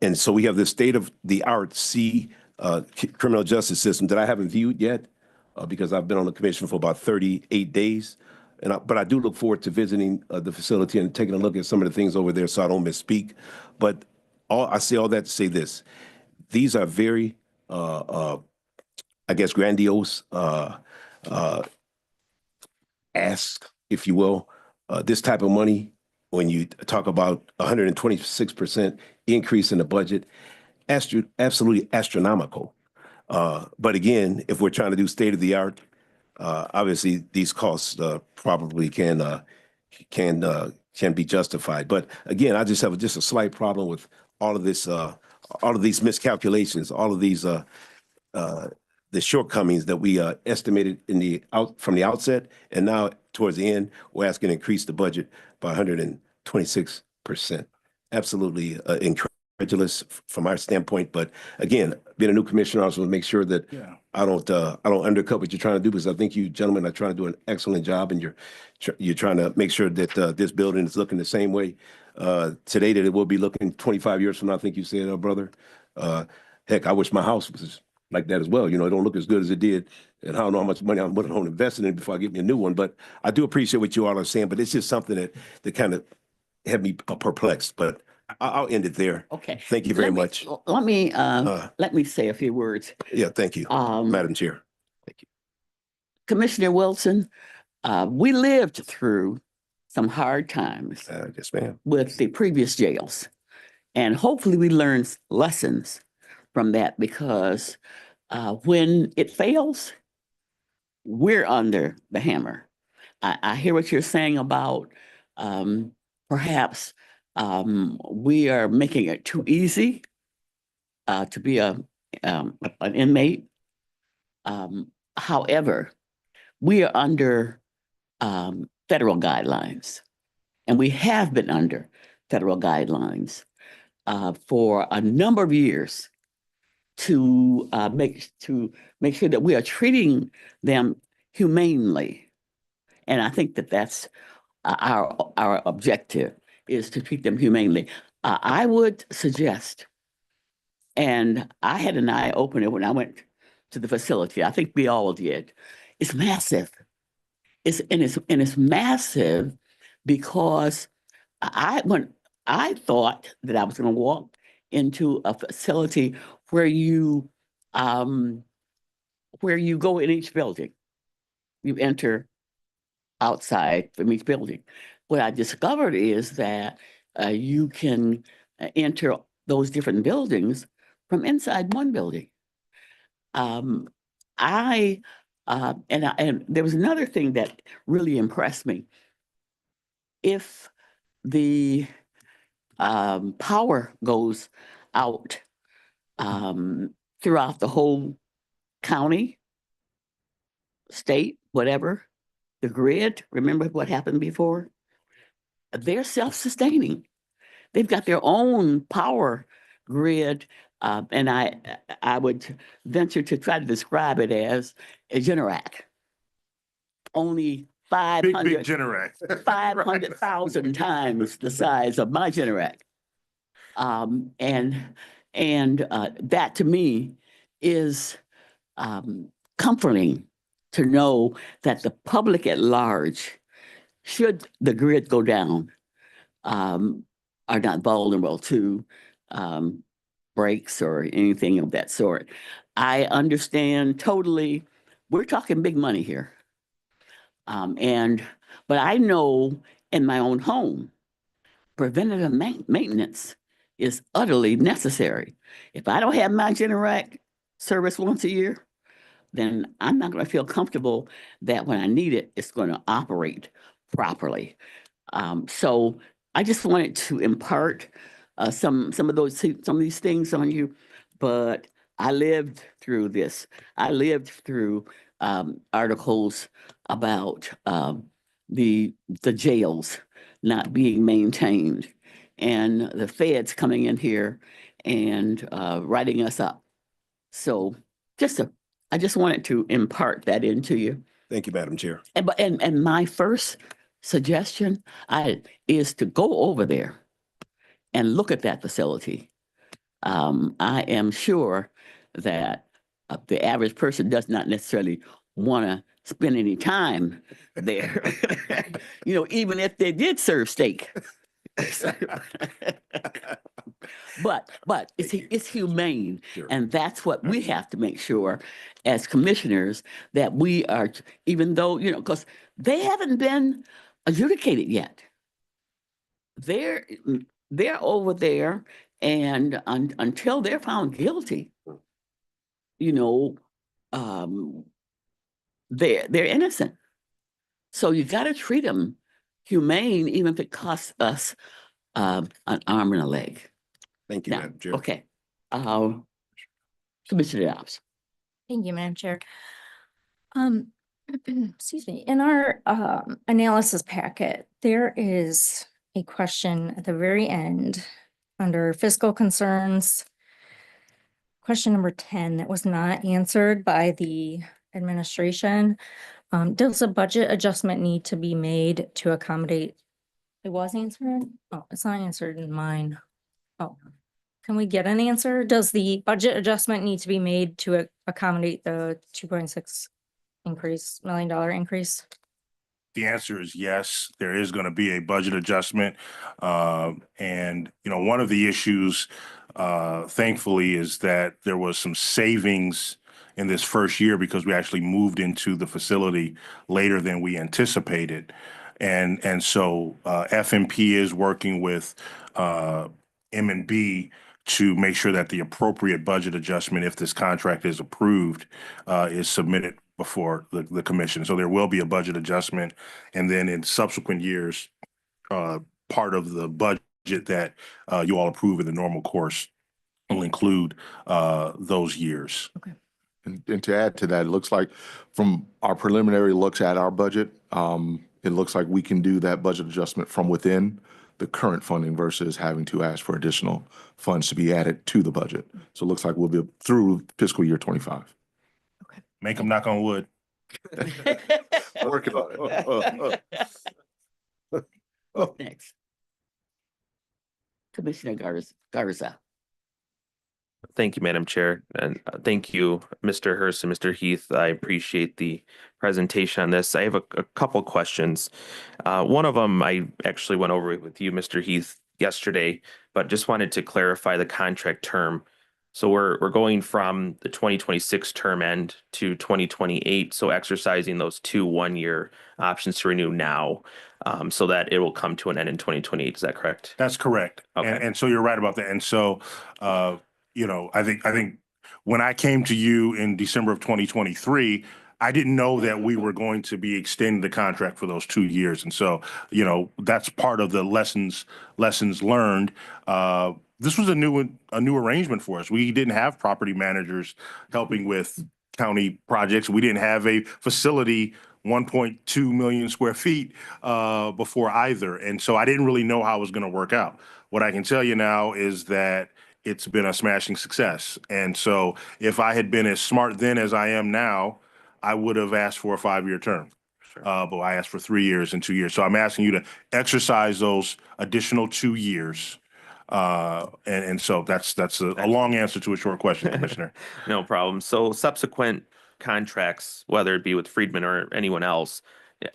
F: And so we have this state-of-the-art criminal justice system that I haven't viewed yet because I've been on the commission for about 38 days. But I do look forward to visiting the facility and taking a look at some of the things over there so I don't misspeak. But I say all that to say this. These are very, I guess, grandiose ask, if you will. This type of money, when you talk about 126% increase in the budget, absolutely astronomical. But again, if we're trying to do state of the art, obviously these costs probably can be justified. But again, I just have a slight problem with all of this, all of these miscalculations, all of these the shortcomings that we estimated from the outset, and now towards the end, we're asking to increase the budget by 126%. Absolutely incredulous from our standpoint. But again, being a new commissioner, I also want to make sure that I don't undercut what you're trying to do, because I think you gentlemen are trying to do an excellent job, and you're trying to make sure that this building is looking the same way today that it will be looking 25 years from now. I think you said, brother. Heck, I wish my house was like that as well. You know, it don't look as good as it did, and I don't know how much money I'm going to invest in it before I get me a new one. But I do appreciate what you all are saying. But it's just something that kind of had me perplexed. But I'll end it there.
A: Okay.
F: Thank you very much.
A: Let me say a few words.
F: Yeah, thank you, Madam Chair. Thank you.
A: Commissioner Wilson, we lived through some hard times
F: Yes, ma'am.
A: with the previous jails. And hopefully we learned lessons from that, because when it fails, we're under the hammer. I hear what you're saying about perhaps we are making it too easy to be an inmate. However, we are under federal guidelines, and we have been under federal guidelines for a number of years to make sure that we are treating them humanely. And I think that that's our objective, is to treat them humanely. I would suggest, and I had an eye opener when I went to the facility. I think we all did. It's massive. It's massive because when I thought that I was going to walk into a facility where you go in each building, you enter outside from each building. What I discovered is that you can enter those different buildings from inside one building. And there was another thing that really impressed me. if the power goes out throughout the whole county, state, whatever, the grid, remember what happened before? They're self-sustaining. They've got their own power grid. And I would venture to try to describe it as a Generac. Only
C: Big
A: 500,
C: Generac.
A: 500,000 times the size of my Generac. And that to me is comforting to know that the public at large, should the grid go down, are not vulnerable to breaks or anything of that sort. I understand totally. We're talking big money here. But I know in my own home, preventative maintenance is utterly necessary. If I don't have my Generac service once a year, then I'm not going to feel comfortable that when I need it, it's going to operate properly. So I just wanted to impart some of these things on you, but I lived through this. I lived through articles about the jails not being maintained, and the feds coming in here and writing us up. So I just wanted to impart that into you.
F: Thank you, Madam Chair.
A: And my first suggestion is to go over there and look at that facility. I am sure that the average person does not necessarily want to spend any time there, even if they did serve steak. But it's humane,
F: Sure.
A: and that's what we have to make sure as commissioners, that we are, even though, because they haven't been adjudicated yet. They're over there, and until they're found guilty, they're innocent. So you got to treat them humane, even if it costs us an arm and a leg.
F: Thank you,
A: Now,
F: Madam Chair.
A: okay. Commissioner Dobbs.
D: Thank you, Madam Chair. Excuse me, in our analysis packet, there is a question at the very end under fiscal concerns. Question number 10 that was not answered by the administration. Does a budget adjustment need to be made to accommodate? It was answered? Oh, it's not answered in mine. Oh, can we get an answer? Does the budget adjustment need to be made to accommodate the 2.6 $1 million increase?
C: The answer is yes, there is going to be a budget adjustment. And, one of the issues, thankfully, is that there was some savings in this first year because we actually moved into the facility later than we anticipated. And so FMP is working with M&B to make sure that the appropriate budget adjustment, if this contract is approved, is submitted before the commission. So there will be a budget adjustment. And then in subsequent years, part of the budget that you all approve in the normal course will include those years.
D: Okay.
H: And to add to that, it looks like from our preliminary looks at our budget, it looks like we can do that budget adjustment from within the current funding versus having to ask for additional funds to be added to the budget. So it looks like we'll be through fiscal year 25.
C: Make them knock on wood.
H: Working on it.
A: Next. Commissioner Garza.
I: Thank you, Madam Chair, and thank you, Mr. Hurst and Mr. Heath. I appreciate the presentation on this. I have a couple questions. One of them I actually went over with you, Mr. Heath, yesterday, but just wanted to clarify the contract term. So we're going from the 2026 term end to 2028. So exercising those 2 one-year options to renew now, so that it will come to an end in 2028. Is that correct?
C: That's correct.
I: Okay.
C: And so you're right about that. And so, I think when I came to you in December of 2023, I didn't know that we were going to be extending the contract for those 2 years. And so, that's part of the lessons learned. This was a new arrangement for us. We didn't have property managers helping with county projects. We didn't have a facility 1.2 million square feet before either. And so I didn't really know how it was going to work out. What I can tell you now is that it's been a smashing success. And so if I had been as smart then as I am now, I would have asked for a 5-year term. But I asked for 3 years and 2 years. So I'm asking you to exercise those additional 2 years. And so that's a long answer to a short question, Commissioner.
I: No problem. So subsequent contracts, whether it be with Friedman or anyone else,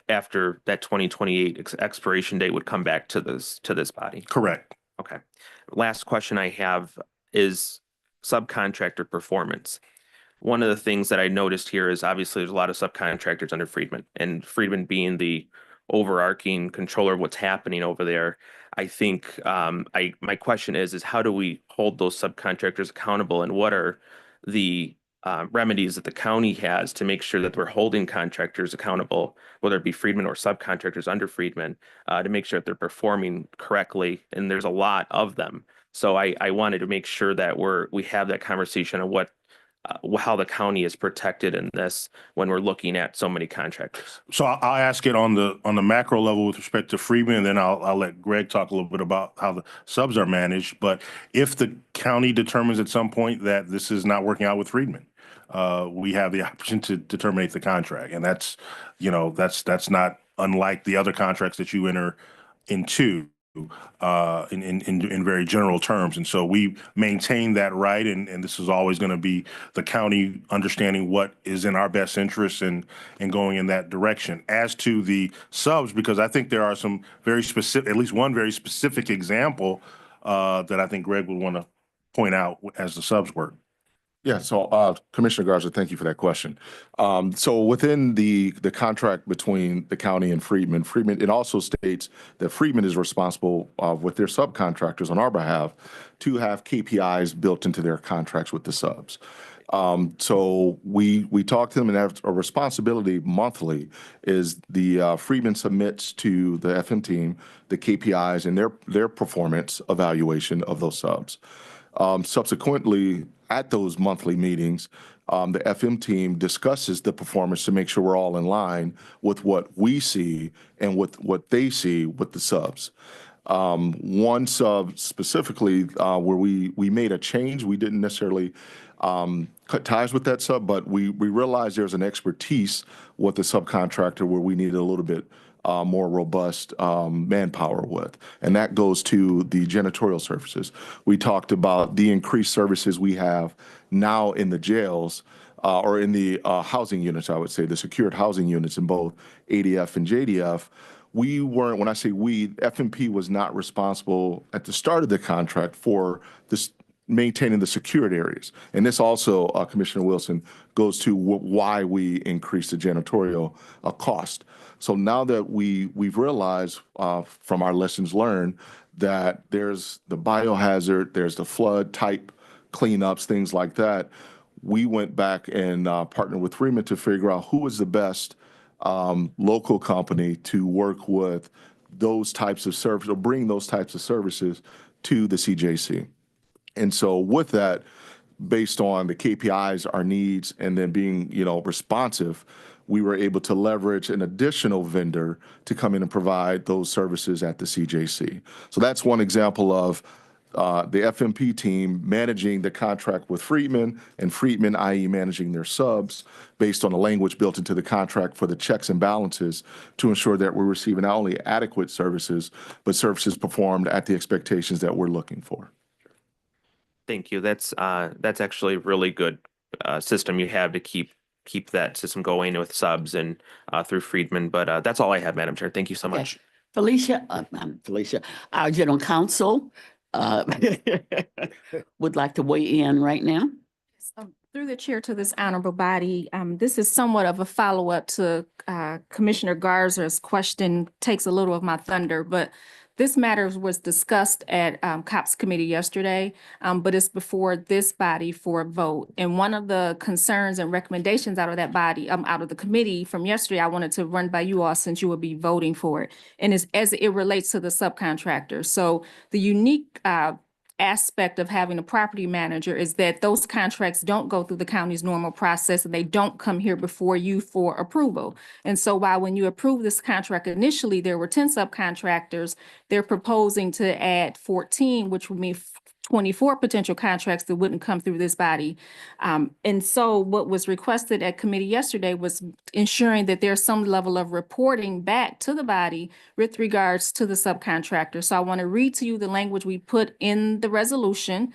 I: after that 2028 expiration date would come back to this body.
C: Correct.
I: Okay. Last question I have is subcontractor performance. One of the things that I noticed here is obviously there's a lot of subcontractors under Friedman, and Friedman being the overarching controller of what's happening over there. I think my question is how do we hold those subcontractors accountable, and what are the remedies that the county has to make sure that we're holding contractors accountable, whether it be Friedman or subcontractors under Friedman, to make sure that they're performing correctly. And there's a lot of them. So I wanted to make sure that we have that conversation on how the county is protected in this when we're looking at so many contractors.
C: So I'll ask it on the macro level with respect to Freeman, and then I'll let Greg talk a little bit about how the subs are managed. But if the county determines at some point that this is not working out with Friedman, we have the option to terminate the contract, and that's not unlike the other contracts that you enter into. In very general terms. And so we maintain that right. And this is always going to be the county understanding what is in our best interest and going in that direction. As to the subs, because I think there are some very specific, at least one very specific example that I think Greg would want to point out as the subs work.
H: Yeah, so Commissioner Garza, thank you for that question. So within the contract between the county and Friedman, it also states that Friedman is responsible with their subcontractors on our behalf to have KPIs built into their contracts with the subs. So we talk to them, and have a responsibility monthly is the Friedman submits to the FM team the KPIs and their performance evaluation of those subs. Subsequently, at those monthly meetings, the FM team discusses the performance to make sure we're all in line with what we see and with what they see with the subs. One sub specifically where we made a change, we didn't necessarily cut ties with that sub, but we realized there's an expertise with the subcontractor where we needed a little bit more robust manpower with. And that goes to the janitorial services. We talked about the increased services we have now in the jails or in the housing units, I would say, the secured housing units in both ADF and JDF. We weren't, when I say we, FMP was not responsible at the start of the contract for this maintaining the secured areas. And this also, Commissioner Wilson, goes to why we increased the janitorial cost. So now that we've realized from our lessons learned that there's the biohazard, there's the flood type cleanups, things like that, we went back and partnered with Freeman to figure out who is the best local company to work with those types of services or bring those types of services to the CJC. And so with that, based on the KPIs, our needs, and then being, responsive, we were able to leverage an additional vendor to come in and provide those services at the CJC. So that's one example of the FMP team managing the contract with Friedman, and Friedman, i.e. managing their subs based on the language built into the contract for the checks and balances to ensure that we're receiving not only adequate services, but services performed at the expectations that we're looking for.
I: Thank you. That's actually a really good system you have to keep that system going with subs and through Friedman. But that's all I have, Madam Chair. Thank you so much.
A: Felicia, our general counsel would like to weigh in right now.
J: Through the chair to this honorable body, this is somewhat of a follow-up to Commissioner Garza's question, takes a little of my thunder, but This matter was discussed at COPS committee yesterday, but it's before this body for a vote. And one of the concerns and recommendations out of that body, out of the committee from yesterday, I wanted to run by you all since you will be voting for it. And it's as it relates to the subcontractor. So the unique aspect of having a property manager is that those contracts don't go through the county's normal process and they don't come here before you for approval. And so while when you approve this contract initially, there were 10 subcontractors, they're proposing to add 14, which would mean 24 potential contracts that wouldn't come through this body. And so what was requested at committee yesterday was ensuring that there's some level of reporting back to the body with regards to the subcontractor. So I want to read to you the language we put in the resolution,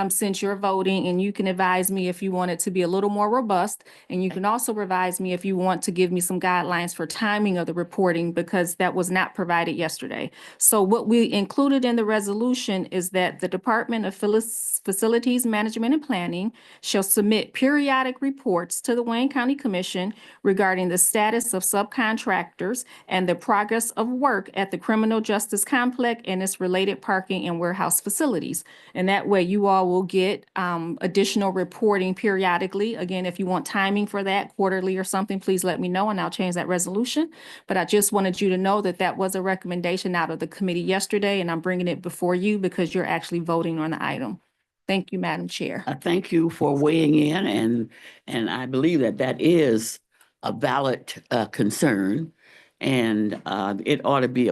J: since you're voting, and you can advise me if you want it to be a little more robust. And you can also revise me if you want to give me some guidelines for timing of the reporting, because that was not provided yesterday. So what we included in the resolution is that the Department of Facilities Management and Planning shall submit periodic reports to the Wayne County Commission regarding the status of subcontractors and the progress of work at the criminal justice complex and its related parking and warehouse facilities. And that way you all will get additional reporting periodically. Again, if you want timing for that, quarterly or something, please let me know and I'll change that resolution. But I just wanted you to know that that was a recommendation out of the committee yesterday, and I'm bringing it before you because you're actually voting on the item. Thank you, Madam Chair.
A: Thank you for weighing in, and I believe that that is a valid concern, and it ought to be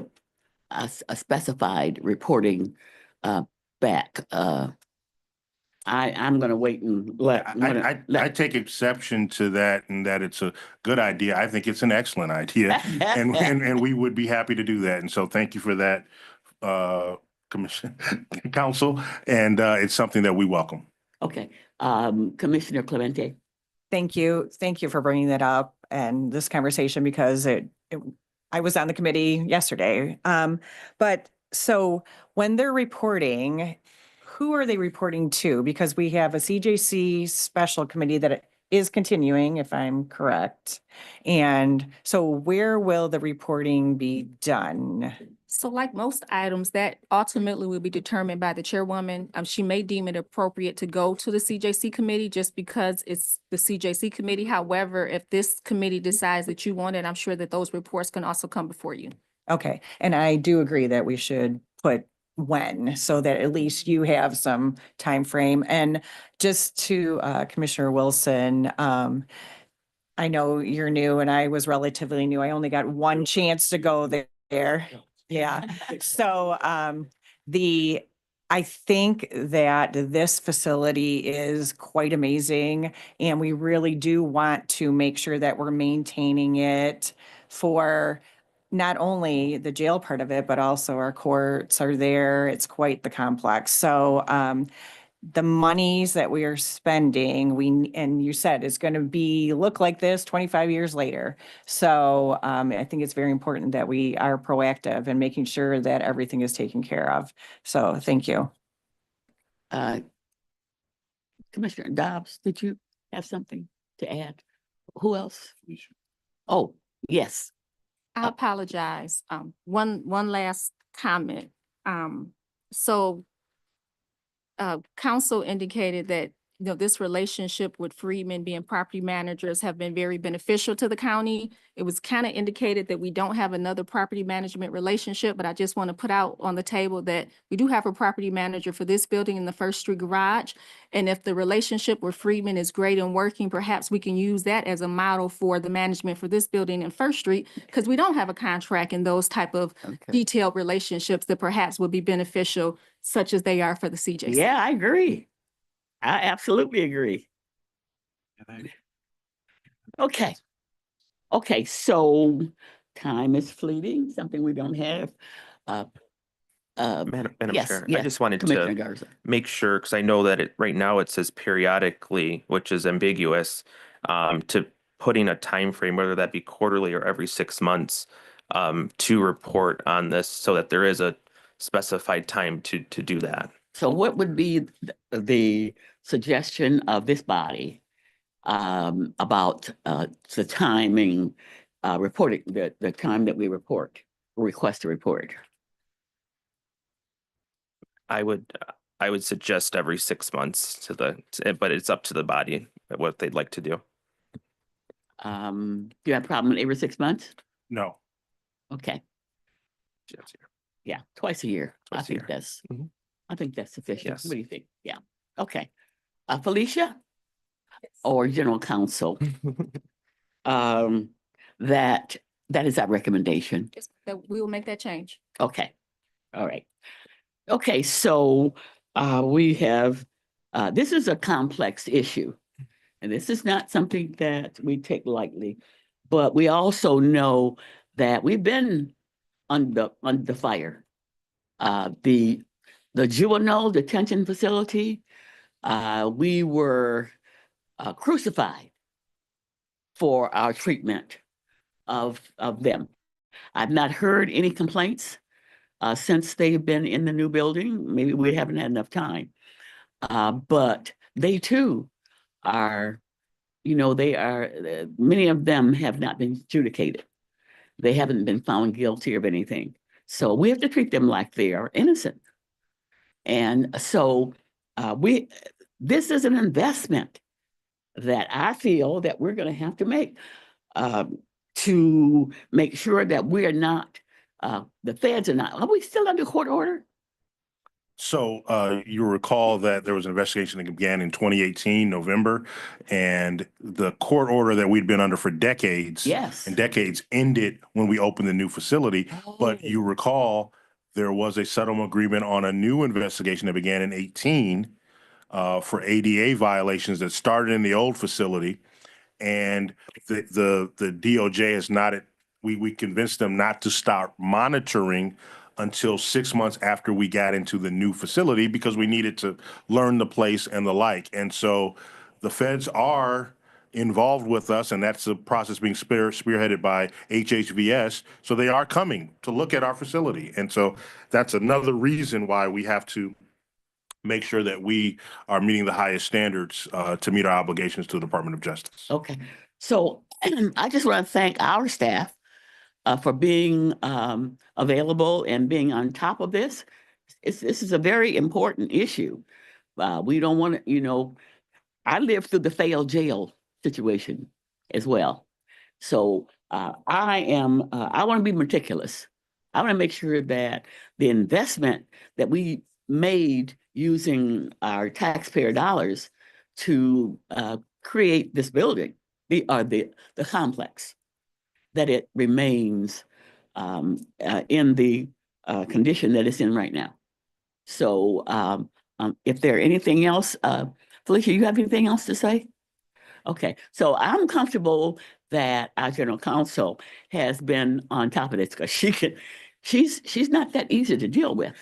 A: a specified reporting back. I'm going to wait and
C: I take exception to that, and that it's a good idea. I think it's an excellent idea, and we would be happy to do that. And so thank you for that, Commission, Council, and it's something that we welcome.
A: Okay, Commissioner Clemente.
K: Thank you. Thank you for bringing that up and this conversation, because I was on the committee yesterday. But so when they're reporting, who are they reporting to? Because we have a CJC special committee that is continuing, if I'm correct. And so where will the reporting be done?
J: So like most items, that ultimately will be determined by the chairwoman. She may deem it appropriate to go to the CJC committee just because it's the CJC committee. However, if this committee decides that you want it, I'm sure that those reports can also come before you.
K: Okay, and I do agree that we should put when, so that at least you have some time frame. And just to Commissioner Wilson, I know you're new and I was relatively new. I only got one chance to go there. Yeah. So I think that this facility is quite amazing, and we really do want to make sure that we're maintaining it for not only the jail part of it, but also our courts are there. It's quite the complex. So the monies that we are spending, and you said it's going to look like this 25 years later. So I think it's very important that we are proactive in making sure that everything is taken care of. So thank you.
A: Commissioner Dobbs, did you have something to add? Who else? Oh, yes.
J: I apologize. One last comment. Council indicated that, this relationship with Freedmen being property managers have been very beneficial to the county. It was kind of indicated that we don't have another property management relationship, but I just want to put out on the table that we do have a property manager for this building in the First Street Garage. And if the relationship with Freedmen is great and working, perhaps we can use that as a model for the management for this building in First Street, because we don't have a contract in those type of detailed relationships that perhaps would be beneficial, such as they are for the CJC.
A: Yeah, I agree. I absolutely agree. Okay. Okay, so time is fleeting, something we don't have.
I: Madam
A: yes,
I: Chair,
A: yes,
I: I just wanted
A: Commissioner
I: to
A: Garza.
I: make sure, because I know that right now it says periodically, which is ambiguous, to putting a time frame, whether that be quarterly or every 6 months, to report on this, so that there is a specified time to do that.
A: So what would be the suggestion of this body about the timing, reporting, the time that we request to report?
I: I would suggest every 6 months but it's up to the body what they'd like to do.
A: Do you have a problem with every 6 months?
C: No.
A: Okay,
I: Yes, yeah.
A: yeah, twice a year.
I: Twice a year.
A: Mhm. I think that's sufficient.
I: Yes.
A: What do you think? Yeah, okay. Felicia or General Counsel, um, that is our recommendation.
J: Yes, that we will make that change.
A: Okay, all right. Okay, so we have, this is a complex issue. And this is not something that we take lightly, but we also know that we've been under fire. The juvenile detention facility, we were crucified for our treatment of them. I've not heard any complaints since they've been in the new building. Maybe we haven't had enough time. But they too are, many of them have not been adjudicated. They haven't been found guilty of anything. So we have to treat them like they are innocent. And so this is an investment that I feel that we're going to have to make to make sure that we're not, the feds are we still under court order?
C: So you recall that there was an investigation that began in 2018, November, and the court order that we'd been under for decades
A: Yes.
C: and decades ended when we opened the new facility. But you recall there was a settlement agreement on a new investigation that began in 18 for ADA violations that started in the old facility. And the DOJ has not, we convinced them not to start monitoring until 6 months after we got into the new facility because we needed to learn the place and the like. And so the feds are involved with us, and that's a process being spearheaded by HHVS. So they are coming to look at our facility. And so that's another reason why we have to make sure that we are meeting the highest standards to meet our obligations to the Department of Justice.
A: Okay, so I just want to thank our staff for being available and being on top of this. This is a very important issue. We don't want to, I lived through the failed jail situation as well. So I want to be meticulous. I want to make sure that the investment that we made using our taxpayer dollars to create this building, the complex, that it remains in the condition that it's in right now. So if there anything else, Felicia, you have anything else to say? Okay, so I'm comfortable that our general counsel has been on top of this because she's not that easy to deal with.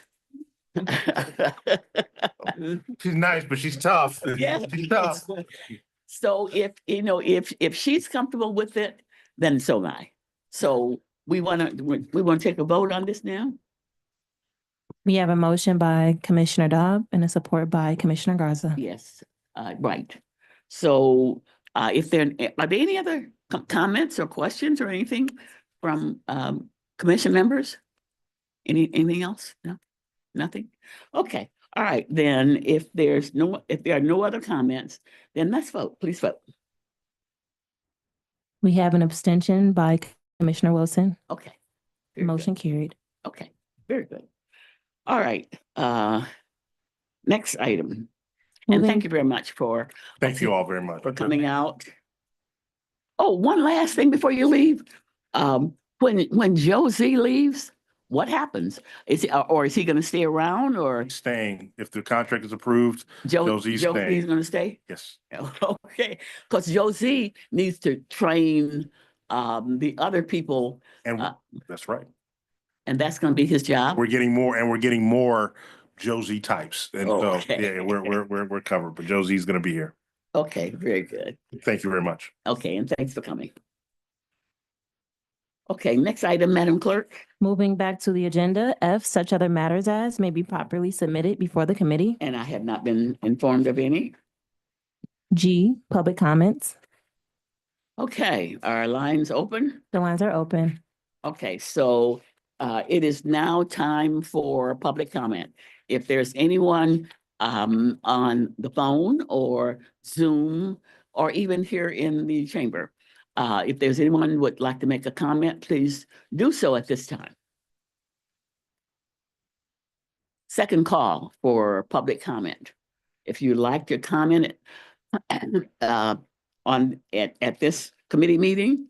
C: She's nice, but she's tough.
A: Yeah.
C: She's tough.
A: So if she's comfortable with it, then so am I. So we want to take a vote on this now.
B: We have a motion by Commissioner Dobb and a support by Commissioner Garza.
A: Yes, right. So are there any other comments or questions or anything from commission members? Anything else? No, nothing. Okay. All right. Then if there are no other comments, then let's vote. Please vote.
B: We have an abstention by Commissioner Wilson.
A: Okay. Very
B: Motion
A: good.
B: carried.
A: Okay. Very good. All right. Next item. And
B: Moving-
A: thank you very much for
C: Thank you all very much
A: for coming out. Oh, one last thing before you leave. When Josie leaves, what happens? Is he going to stay around or
C: Staying. If the contract is approved, Josie's staying.
A: going to stay?
C: Yes.
A: Okay, because Josie needs to train the other people,
C: And that's right.
A: and that's going to be his job.
C: We're getting more Josie types. And so,
A: Okay.
C: yeah, we're covered, but Josie's going to be here.
A: Okay, very good.
C: Thank you very much.
A: Okay, and thanks for coming. Okay, next item, Madam Clerk.
B: Moving back to the agenda, F, such other matters as may be properly submitted before the committee.
A: And I have not been informed of any.
B: G, public comments.
A: Okay, are lines open?
B: The lines are open.
A: Okay, so it is now time for public comment. If there's anyone on the phone or Zoom or even here in the chamber, if there's anyone who would like to make a comment, please do so at this time. Second call for public comment. If you'd like to comment at this committee meeting,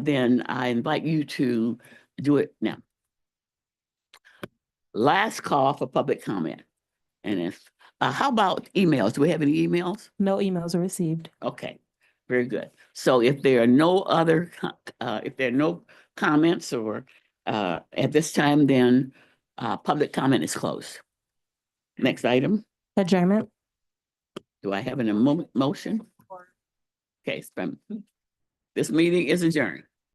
A: then I invite you to do it now. Last call for public comment. And if, how about emails? Do we have any emails?
B: No emails are received.
A: Okay, very good. So if there are no other, if there are no comments or at this time, then public comment is closed. Next item.
B: Adjournment.
A: Do I have an motion? Okay, this meeting is adjourned.